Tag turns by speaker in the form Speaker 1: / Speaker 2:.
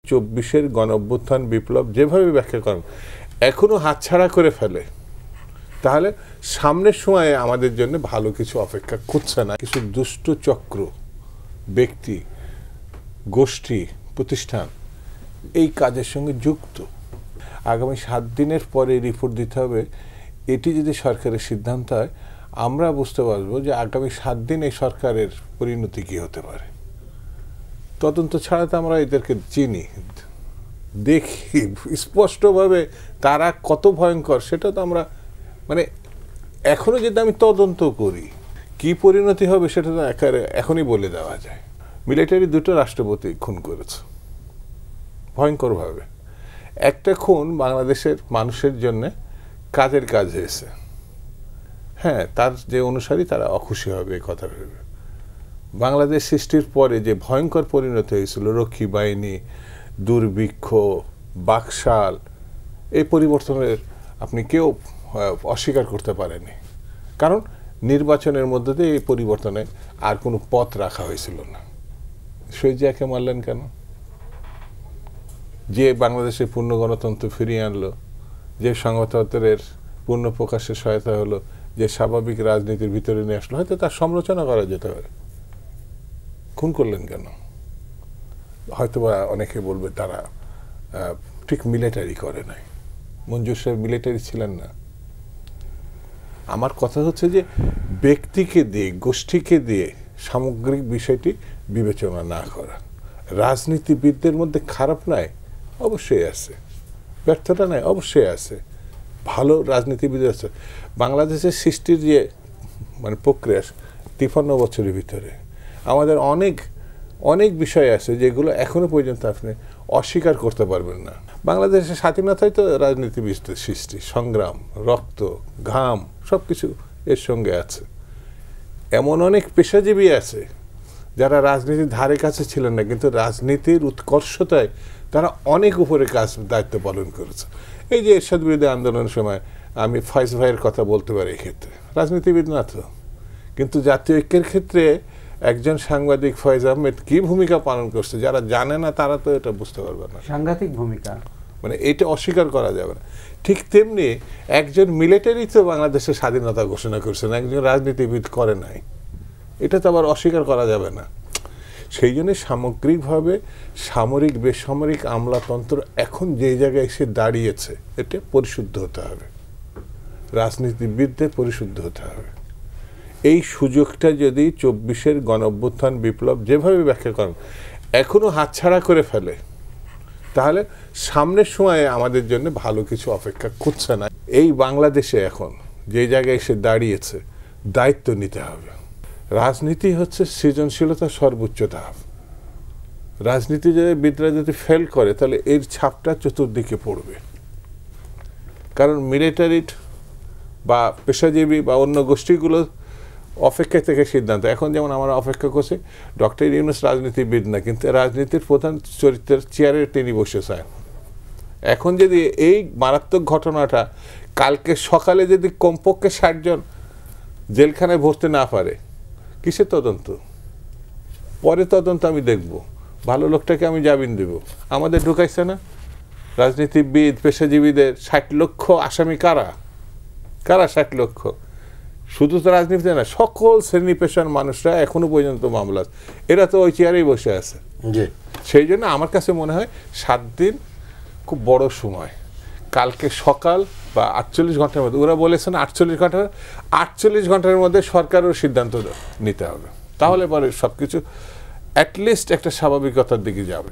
Speaker 1: ২৪-এর গণঅভ্যুত্থান বিপ্লব যেভাবে ব্যাখ্যা করেন এখনো হাতছাড়া করে ফেলে, তাহলে সামনের সময়ে আমাদের জন্য ভালো কিছু অপেক্ষা করছে না। কিছু দুষ্ট চক্র, ব্যক্তি, গোষ্ঠী, প্রতিষ্ঠান এই কাজের সঙ্গে যুক্ত। আগামী ৭ দিনের পরে রিপোর্ট দিতে হবে। এটি যদি সরকারের সিদ্ধান্ত হয়, আমরা বুঝতে পারবো যে আগামী ৭ দিন এই সরকারের পরিণতি কী হতে পারে। তদন্ত ছাড়া তো আমরা এদেরকে চিনি, দেখি স্পষ্টভাবে তারা কত ভয়ঙ্কর, সেটা তো আমরা মানে এখনো যদি আমি তদন্ত করি কি পরিণতি হবে সেটা তো এখনই বলে দেওয়া যায়। মিলিটারি 2টো রাষ্ট্রপতি খুন করেছে ভয়ঙ্করভাবে। একটা খুন বাংলাদেশের মানুষের জন্য কাজের কাজ হয়েছে, হ্যাঁ, তার যে অনুসারী তারা অখুশি হবে এই কথা ভেবে। বাংলাদেশ সৃষ্টির পরে যে ভয়ঙ্কর পরিণতি হয়েছিল, রক্ষী বাহিনী, দুর্ভিক্ষ, বাকশাল, এই পরিবর্তনের আপনি কেউ অস্বীকার করতে পারেনি। কারণ নির্বাচনের মধ্যে দিয়ে এই পরিবর্তনে আর কোনো পথ রাখা হয়েছিল না। শহীদ জিয়াকে মারলেন কেন? যে বাংলাদেশে পূর্ণ গণতন্ত্র ফিরিয়ে আনলো, যে সংবাদপত্রের পূর্ণ প্রকাশের সহায়তা হলো, যে স্বাভাবিক রাজনীতির ভিতরে নিয়ে আসলো, হয়তো তার সমালোচনা করা যেতে পারে। খুন করলেন কেন? হয়তোবা অনেকে বলবে তারা ঠিক মিলিটারি করে নাই। মঞ্জুর সাহেব মিলিটারি ছিলেন না। আমার কথা হচ্ছে যে ব্যক্তিকে দিয়ে, গোষ্ঠীকে দিয়ে সামগ্রিক বিষয়টি বিবেচনা না করা। রাজনীতিবিদদের মধ্যে খারাপ নাই, অবশ্যই আছে। ব্যর্থতা নাই, অবশ্যই আছে। ভালো রাজনীতিবিদ আছে। বাংলাদেশের সৃষ্টির যে মানে প্রক্রিয়া 53 বছরের ভিতরে আমাদের অনেক অনেক বিষয় আছে যেগুলো এখনো পর্যন্ত আপনি অস্বীকার করতে পারবেন না। বাংলাদেশের স্বাধীনতাই তো রাজনীতিবিদদের সৃষ্টি, সংগ্রাম, রক্ত, ঘাম সব কিছু এর সঙ্গে আছে। এমন অনেক পেশাজীবী আছে যারা রাজনীতির ধারে কাছে ছিলেন না, কিন্তু রাজনীতির উৎকর্ষতায় তারা অনেক উপরে কাজ দায়িত্ব পালন করেছে। এই যে এরশাদ বিরোধী আন্দোলনের সময় আমি ফয়েজ ভাইয়ের কথা বলতে পারি, এক্ষেত্রে রাজনীতিবিদ না তো, কিন্তু জাতীয় ঐক্যের ক্ষেত্রে একজন সাংবাদিক ফয়েজ আহমেদ কি ভূমিকা পালন করছে যারা জানে না তারা তো এটা বুঝতে পারবে না।
Speaker 2: সাংঘাতিক ভূমিকা,
Speaker 1: মানে এটা অস্বীকার করা যাবে না। ঠিক তেমনি একজন মিলিটারি তো বাংলাদেশের স্বাধীনতা ঘোষণা করছেন, একজন রাজনীতিবিদ করে নাই, এটা তো আবার অস্বীকার করা যাবে না। সেই জন্য সামগ্রিকভাবে সামরিক বেসামরিক আমলাতন্ত্র এখন যে জায়গায় এসে দাঁড়িয়েছে এটা পরিশুদ্ধ হতে হবে, রাজনীতিবিদদের পরিশুদ্ধ হতে হবে। এই সুযোগটা যদি 24-এর গণঅভ্যুত্থান বিপ্লব যেভাবে ব্যাখ্যা করেন এখনো হাতছাড়া করে ফেলে, তাহলে সামনের সময়ে আমাদের জন্য ভালো কিছু অপেক্ষা করছে না। এই বাংলাদেশে এখন যে জায়গায় এসে দাঁড়িয়েছে দায়িত্ব নিতে হবে। রাজনীতি হচ্ছে সৃজনশীলতার সর্বোচ্চ ধাপ। রাজনীতিবিদরা যদি ফেল করে তাহলে এর ছাপটা চতুর্দিকে পড়বে। কারণ মিলিটারি বা পেশাজীবী বা অন্য গোষ্ঠীগুলো অপেক্ষা থেকে সিদ্ধান্ত, এখন যেমন আমরা অপেক্ষা করছি ডক্টর ইউনূস রাজনীতিবিদ না, কিন্তু রাজনীতির প্রধান চরিত্রের চেয়ারে তিনি বসেছেন। এখন যদি এই মারাত্মক ঘটনাটা কালকে সকালে যদি কমপক্ষে 60 জন জেলখানায় ভরতে না পারে, কিসের তদন্ত? পরে তদন্ত আমি দেখব, ভালো লোকটাকে আমি জামিন দেব। আমাদের ঢুকাইছে না রাজনীতিবিদ পেশাজীবীদের 60 লক্ষ আসামি কারা কারা? 60 লক্ষ। শুধু তো রাজনীতি না, সকল শ্রেণী পেশার মানুষরা এখনো পর্যন্ত মামলা, এরা তো ওই চেয়ারেই বসে আছে। সেই জন্য আমার কাছে মনে হয় 7 দিন খুব বড় সময়। কালকে সকাল বা 48 ঘন্টার মধ্যে, ওরা বলেছেন 48 ঘন্টার মধ্যে সরকারের সিদ্ধান্ত নিতে হবে, তাহলে পরে সব কিছু অ্যাটলিস্ট একটা স্বাভাবিকতার দিকে যাবে।